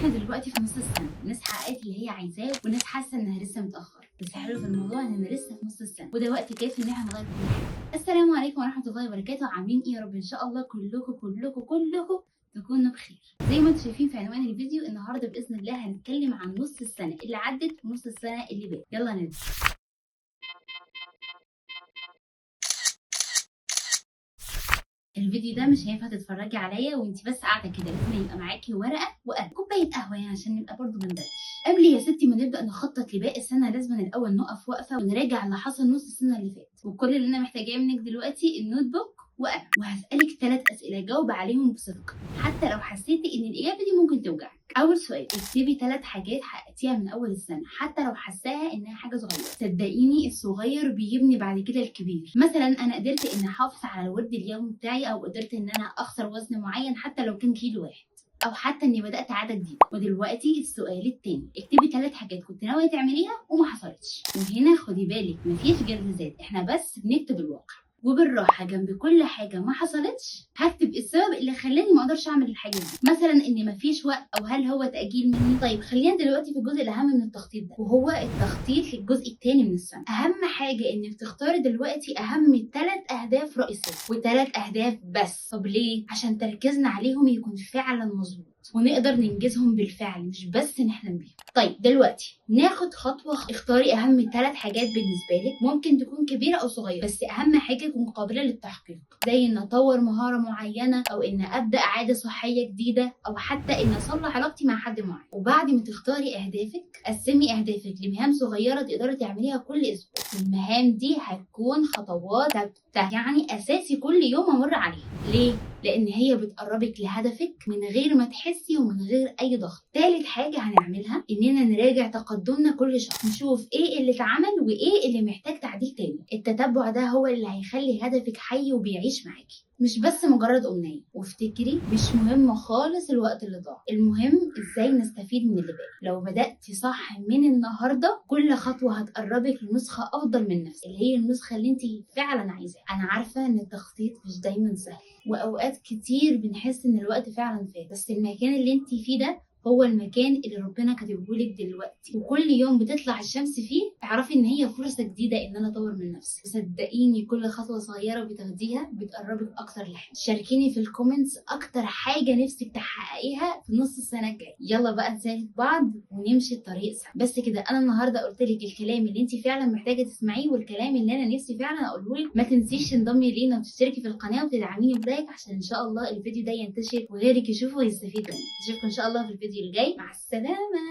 احنا دلوقتي في نص السنه، ناس حققت اللي هي عايزاه وناس حاسه انها لسه متاخر، بس حلو في الموضوع اننا لسه في نص السنه وده وقت كافي ان احنا نغير كل حاجه. السلام عليكم ورحمه الله وبركاته، عاملين ايه يا رب؟ ان شاء الله كلكم تكونوا بخير. زي ما انتم شايفين في عنوان الفيديو، النهارده باذن الله هنتكلم عن نص السنه اللي عدت ونص السنه اللي بقت. يلا نبدا. الفيديو ده مش هينفع تتفرجي عليا وانتي بس قاعده كده، لازم يبقى معاكي ورقه وقلم، كوبايه قهوه يعني عشان نبقى برضه بندردش. قبل يا ستي ما نبدا نخطط لباقي السنه، لازم الاول نقف وقفه ونراجع اللي حصل نص السنه اللي فاتت. وكل اللي انا محتاجاه منك دلوقتي النوت بوك وقلم، وهسالك 3 اسئله جاوب عليهم بصدق، حتى لو حسيتي ان الاجابه دي ممكن توجعك. اول سؤال، اكتبي 3 حاجات حققتيها من اول السنه، حتى لو حاساها انها حاجه صغيره. صدقيني الصغير بيبني بعد كده الكبير. مثلا انا قدرت ان احافظ على الورد اليومي بتاعي، او قدرت ان انا اخسر وزن معين حتى لو كان كيلو واحد، او حتى اني بدات عاده جديده. ودلوقتي السؤال التاني، اكتبي 3 حاجات كنت ناويه تعمليها وما حصلتش. وهنا خدي بالك مفيش جلد ذات، احنا بس بنكتب الواقع. وبالراحه جنب كل حاجه ما حصلتش هكتب السبب اللي خلاني ما اقدرش اعمل الحاجه دي، مثلا ان مفيش وقت، او هل هو تاجيل مني. طيب خلينا دلوقتي في الجزء الاهم من التخطيط ده، وهو التخطيط للجزء الثاني من السنه. اهم حاجه انك تختاري دلوقتي اهم 3 اهداف رئيسيه، و3 اهداف بس. طب ليه؟ عشان تركيزنا عليهم يكون فعلا مظبوط ونقدر ننجزهم بالفعل، مش بس نحلم بيهم. طيب دلوقتي ناخد خطوه. اختاري اهم 3 حاجات بالنسبه لك، ممكن تكون كبيره او صغيره، بس اهم حاجه تكون قابله للتحقيق، زي ان اطور مهاره معينه، او ان ابدا عاده صحيه جديده، او حتى ان اصلح علاقتي مع حد معين. وبعد ما تختاري اهدافك، قسمي اهدافك لمهام صغيره تقدري تعمليها كل اسبوع. المهام دي هتكون خطوات ثابته، يعني اساسي كل يوم امر عليها. ليه؟ لان هي بتقربك لهدفك من غير ما تحسي ومن غير اي ضغط. تالت حاجه هنعملها اننا نراجع تقدمنا كل شهر، نشوف ايه اللي اتعمل وايه اللي محتاج تعديل تاني. التتبع ده هو اللي هيخلي هدفك حي وبيعيش معاكي، مش بس مجرد امنيه. وافتكري مش مهم خالص الوقت اللي ضاع، المهم ازاي نستفيد من اللي باقي. لو بداتي صح من النهارده، كل خطوه هتقربك لنسخه افضل من نفسك، اللي هي النسخه اللي انت فعلا عايزاها. انا عارفه ان التخطيط مش دايما سهل، واوقات كتير بنحس ان الوقت فعلا فات، بس المكان اللي انت فيه ده هو المكان اللي ربنا كاتبهولك دلوقتي، وكل يوم بتطلع الشمس فيه اعرفي ان هي فرصه جديده ان انا اطور من نفسي. صدقيني كل خطوه صغيره بتاخديها بتقربك اكتر لحاجه. شاركيني في الكومنتس اكتر حاجه نفسك تحققيها في نص السنه الجايه. يلا بقى نساعد بعض ونمشي الطريق سوا. بس كده، انا النهارده قلت لك الكلام اللي انت فعلا محتاجه تسمعيه، والكلام اللي انا نفسي فعلا اقوله لك. ما تنسيش تنضمي لينا وتشتركي في القناه وتدعميني بلايك، عشان ان شاء الله الفيديو ده ينتشر وغيرك يشوفه ويستفيد منه. اشوفكم ان شاء الله في الفيديو الجاي. مع السلامه.